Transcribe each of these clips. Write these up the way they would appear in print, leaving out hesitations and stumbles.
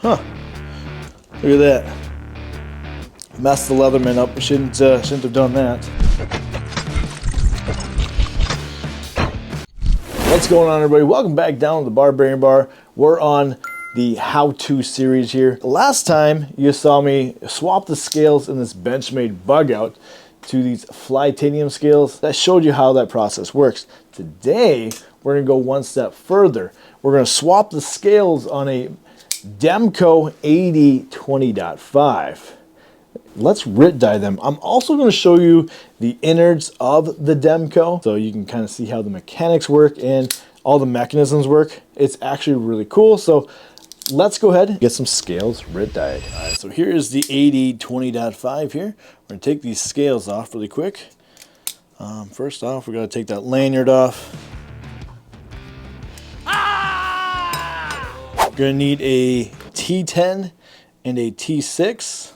Huh. Look at that. Messed the Leatherman up. Shouldn't have done that. What's going on, everybody? Welcome back down to the Barbarian Bar. We're on the how-to series here. Last time you saw me swap the scales in this Benchmade bug out to these Flytanium scales. That showed you how that process works. Today, we're gonna go one step further. We're gonna swap the scales on a Demko AD20.5. Let's Rit dye them. I'm also going to show you the innards of the Demko so you can kind of see how the mechanics work and all the mechanisms work. It's actually really cool. So let's go ahead and get some scales Rit dyed. All right, so here is the AD20.5 here. We're going to take these scales off really quick. First off, we're going to take that lanyard off. We're going to need a T10 and a T6.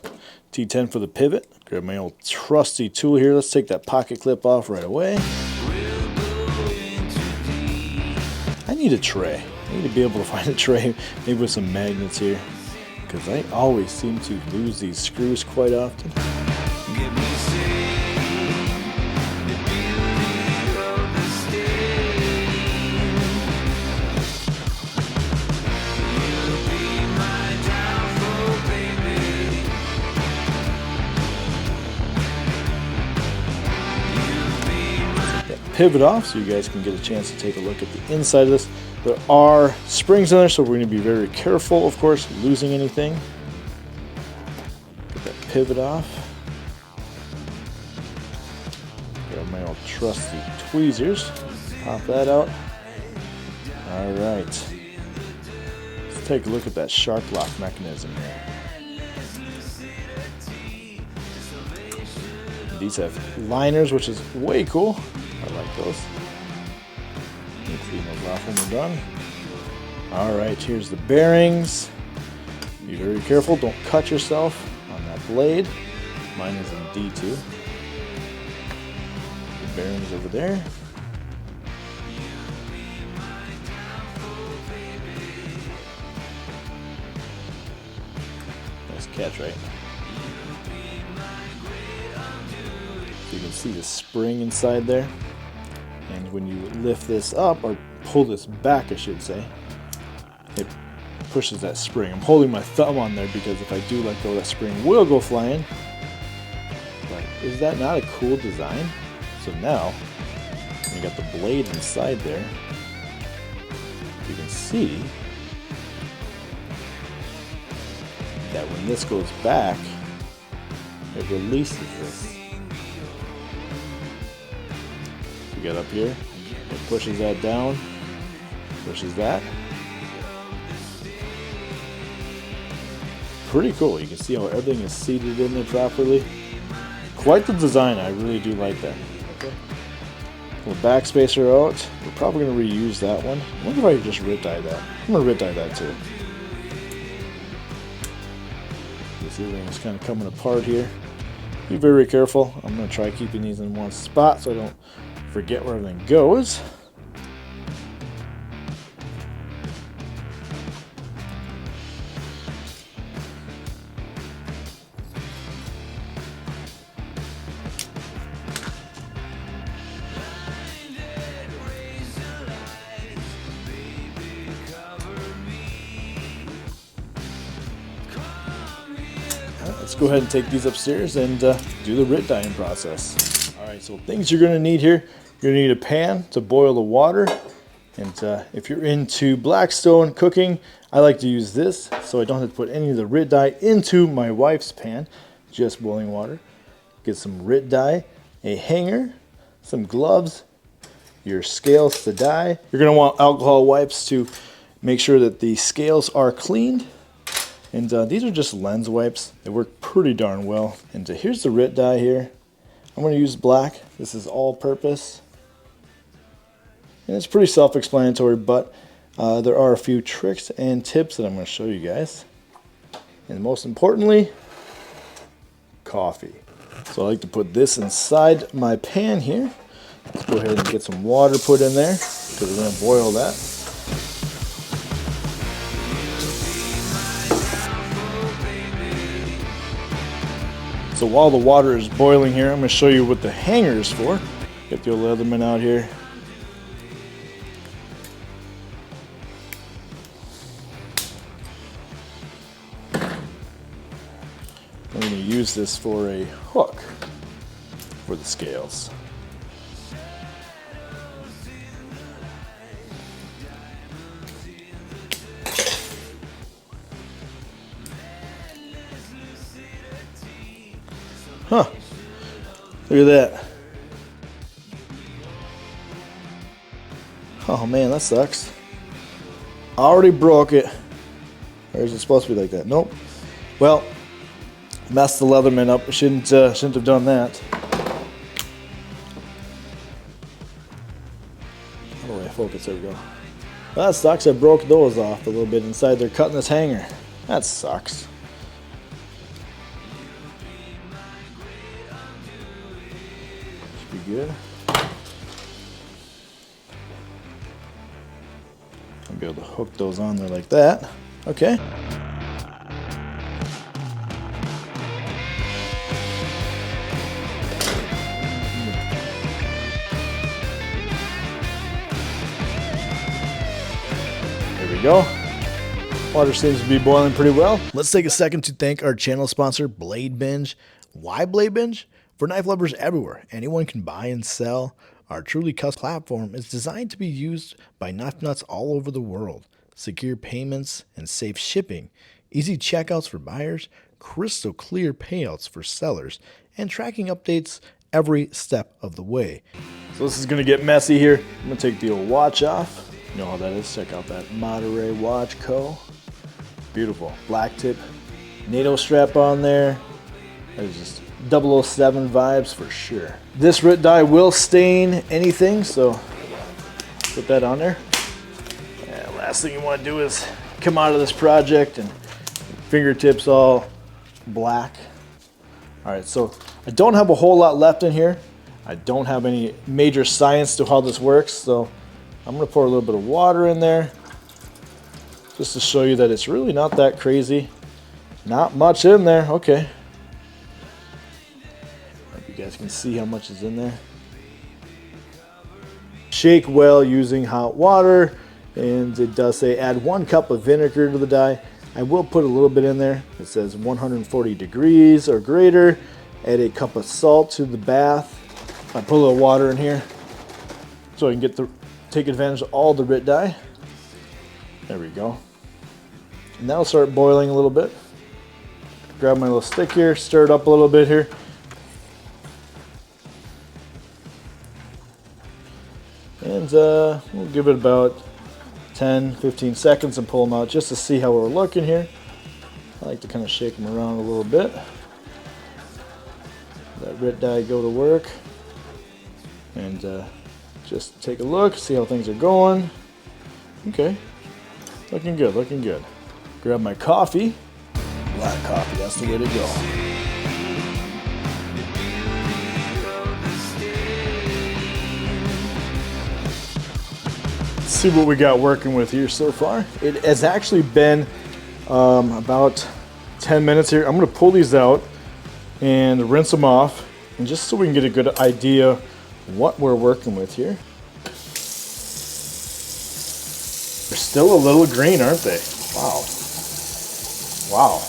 T10 for the pivot. Grab my old trusty tool here. Let's take that pocket clip off right away. I need a tray. I need to be able to find a tray, maybe with some magnets here, because I always seem to lose these screws quite often. Pivot off so you guys can get a chance to take a look at the inside of this. There are springs in there, so we're going to be very careful, of course, losing anything. Get that pivot off. Grab my old trusty tweezers. Pop that out. All right. Let's take a look at that shark lock mechanism here. These have liners, which is way cool. I like those. Clean those off when we're done. All right, here's the bearings. Be very careful, don't cut yourself on that blade. Mine is in D2. The bearings over there. Nice catch, right? You can see the spring inside there. And when you lift this up, or pull this back I should say, it pushes that spring. I'm holding my thumb on there because if I do let go, that spring will go flying. But is that not a cool design? So now, you got the blade inside there. You can see that when this goes back, it releases this. Get up here, it pushes that down, pushes that. Pretty cool. You can see how everything is seated in there properly. Quite the design. I really do like that. Okay. Pull the back spacer out. We're probably going to reuse that one. I wonder if I could just Rit dye that. I'm going to Rit dye that too. You see everything is kind of coming apart here. Be very careful. I'm going to try keeping these in one spot so I don't forget where everything goes. Let's go ahead and take these upstairs and do the Rit dyeing process. Alright, so things you're going to need here. You're going to need a pan to boil the water. And if you're into Blackstone cooking, I like to use this so I don't have to put any of the Rit dye into my wife's pan. Just boiling water. Get some Rit dye, a hanger, some gloves, your scales to dye. You're going to want alcohol wipes to make sure that the scales are cleaned. And these are just lens wipes. They work pretty darn well. And here's the Rit dye here. I'm going to use black. This is all purpose. And it's pretty self-explanatory, but there are a few tricks and tips that I'm going to show you guys. And most importantly, coffee. So I like to put this inside my pan here. Let's go ahead and get some water put in there because we're going to boil that. So while the water is boiling here, I'm going to show you what the hanger is for. Get the old Leatherman out here. I'm going to use this for a hook for the scales. Huh. Look at that. Oh man, that sucks. I already broke it. Or is it supposed to be like that? Nope. Well, messed the Leatherman up. Shouldn't have done that. How do I focus? There we go. Well, that sucks. I broke those off a little bit inside there, cutting this hanger. That sucks. Should be good. I'll be able to hook those on there like that. Okay. There we go. Water seems to be boiling pretty well. Let's take a second to thank our channel sponsor, Blade Binge. Why Blade Binge? For knife lovers everywhere, anyone can buy and sell. Our truly custom platform is designed to be used by knife nuts all over the world. Secure payments and safe shipping, easy checkouts for buyers, crystal clear payouts for sellers, and tracking updates every step of the way. So this is going to get messy here. I'm going to take the old watch off. You know how that is. Check out that Monterey Watch Co. Beautiful. Black tip NATO strap on there. That is just 007 vibes for sure. This Rit die will stain anything, so put that on there. Yeah, last thing you want to do is come out of this project and fingertips all black. All right, so I don't have a whole lot left in here. I don't have any major science to how this works, so I'm going to pour a little bit of water in there just to show you that it's really not that crazy. Not much in there. Okay. You guys can see how much is in there. Shake well using hot water, and it does say add 1 cup of vinegar to the dye. I will put a little bit in there. It says 140 degrees or greater. Add a cup of salt to the bath. I put a little water in here so I can take advantage of all the Rit dye. There we go. And that'll start boiling a little bit. Grab my little stick here, stir it up a little bit here. And we'll give it about 10-15 seconds and pull them out just to see how we're looking here. I like to kind of shake them around a little bit. Let Rit dye go to work. And just take a look, see how things are going. Okay, looking good, looking good. Grab my coffee. Black coffee, that's the way to go. See what we got working with here so far. It has actually been about 10 minutes here. I'm going to pull these out and rinse them off, and just so we can get a good idea what we're working with here. They're still a little green, aren't they? Wow. Wow.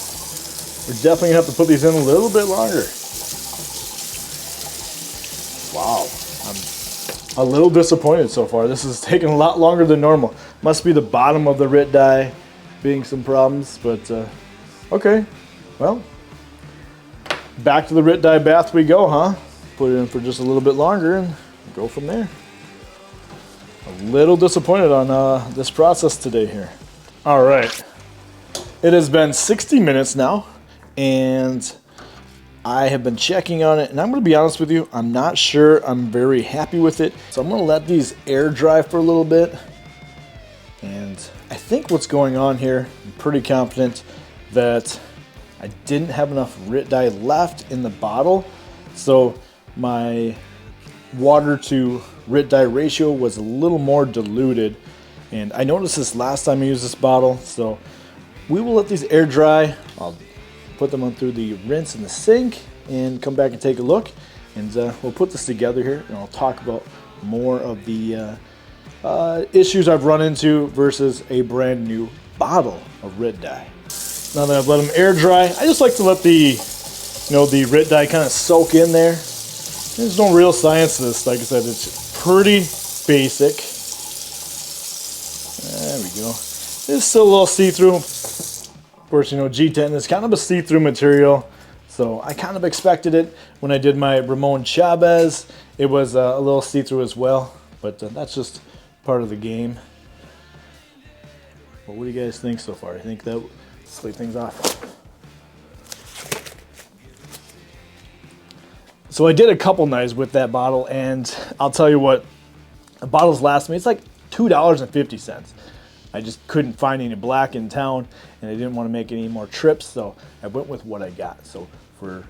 We're definitely going to have to put these in a little bit longer. Wow. A little disappointed so far. This is taking a lot longer than normal. Must be the bottom of the Rit dye being some problems, but okay. Well, back to the Rit dye bath we go, huh? Put it in for just a little bit longer and go from there. A little disappointed on this process today here. All right. It has been 60 minutes now, and I have been checking on it, and I'm going to be honest with you, I'm not sure I'm very happy with it. So I'm going to let these air dry for a little bit. And I think what's going on here, I'm pretty confident that I didn't have enough Rit dye left in the bottle. So my water to Rit dye ratio was a little more diluted. And I noticed this last time I used this bottle. So we will let these air dry. I'll put them on through the rinse in the sink, and come back and take a look. And we'll put this together here, and I'll talk about more of the issues I've run into versus a brand new bottle of Rit Dye. Now that I've let them air dry, I just like to let the the Rit Dye kind of soak in there. There's no real science to this. Like I said, it's pretty basic. There we go. It's still a little see-through. Of course, G10 is kind of a see-through material, so I kind of expected it. When I did my Ramon Chavez, it was a little see-through as well, but that's just part of the game. Well, what do you guys think so far? I think that sleep things off. So I did a couple nights with that bottle, and I'll tell you what, the bottles last me, it's like $2.50. I just couldn't find any black in town, and I didn't want to make any more trips, so I went with what I got. So for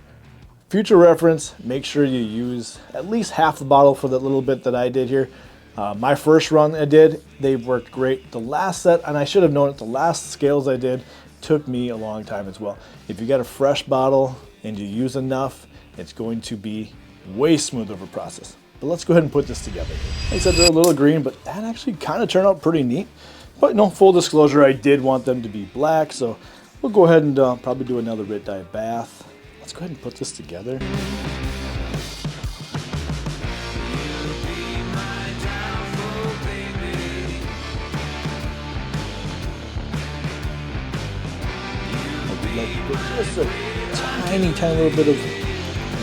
future reference, make sure you use at least half the bottle for the little bit that I did here. My first run I did, they worked great. The last set, and I should have known it, the last scales I did took me a long time as well. If you got a fresh bottle and you use enough, it's going to be way smoother of a process. But let's go ahead and put this together. Like I said, they're a little green, but that actually kind of turned out pretty neat. But full disclosure, I did want them to be black, so we'll go ahead and probably do another Rit Dye bath. Let's go ahead and put this together. Put just a tiny little bit of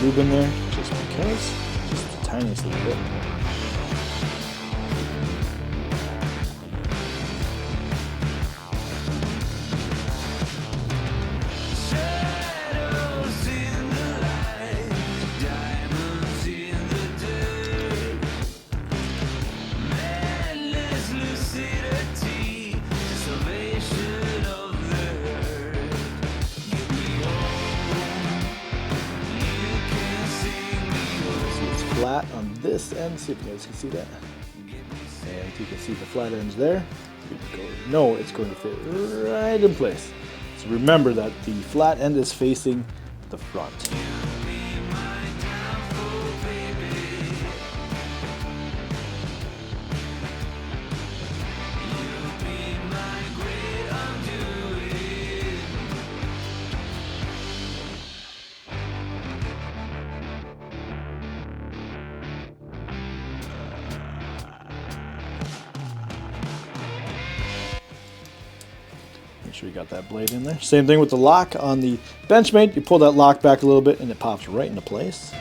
lube in there, just because, just the tiniest little bit. Flat on this end, see if you guys can see that, and you can see the flat ends there. No, it's going to fit right in place. So remember that the flat end is facing the front. Make sure you got that blade in there. Same thing with the lock on the Benchmade. You pull that lock back a little bit and it pops right into place.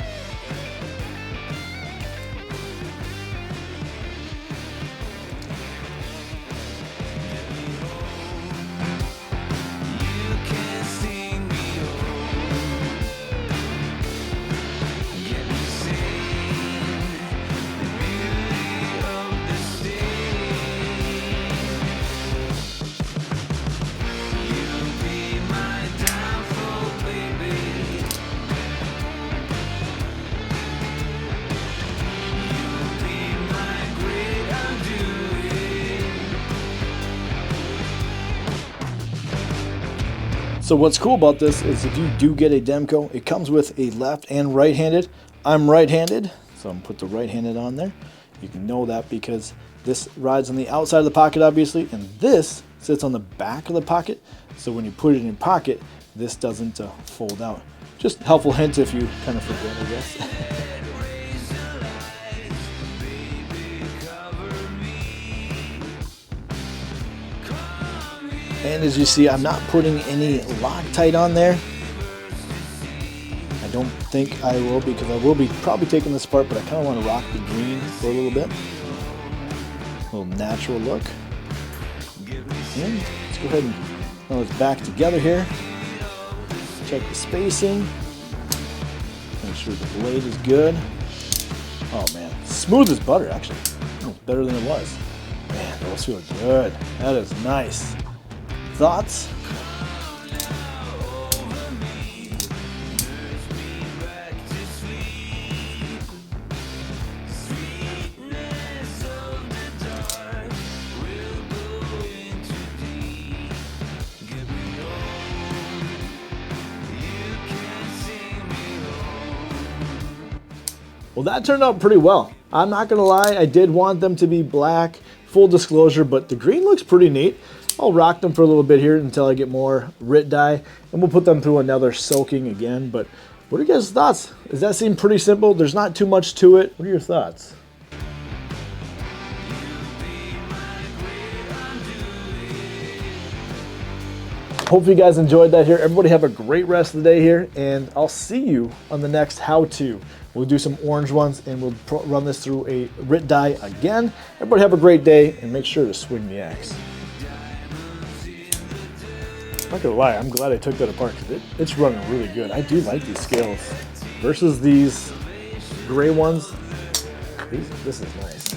So what's cool about this is if you do get a Demko, it comes with a left and right-handed. I'm right-handed, so I'm gonna put the right-handed on there. You can know that because this rides on the outside of the pocket, obviously, and this sits on the back of the pocket. So when you put it in your pocket, this doesn't fold out. Just helpful hint if you kind of forget, I guess. And as you see, I'm not putting any Loctite on there. I don't think I will, because I will be probably taking this apart, but I kind of want to rock the green for a little bit. A little natural look. And let's go ahead and throw this back together here. Check the spacing. Make sure the blade is good. Oh man, smooth as butter actually. It's better than it was. Man, those feel good. That is nice. Thoughts? Well, that turned out pretty well. I'm not gonna lie, I did want them to be black, full disclosure, but the green looks pretty neat. I'll rock them for a little bit here until I get more Rit dye, and we'll put them through another soaking again. But what are you guys' thoughts? Does that seem pretty simple? There's not too much to it. What are your thoughts? Hope you guys enjoyed that here. Everybody have a great rest of the day here, and I'll see you on the next how-to. We'll do some orange ones, and we'll run this through a Rit dye again. Everybody have a great day, and make sure to swing the axe. I'm not gonna lie, I'm glad I took that apart because it's running really good. I do like these scales versus these gray ones. This is nice.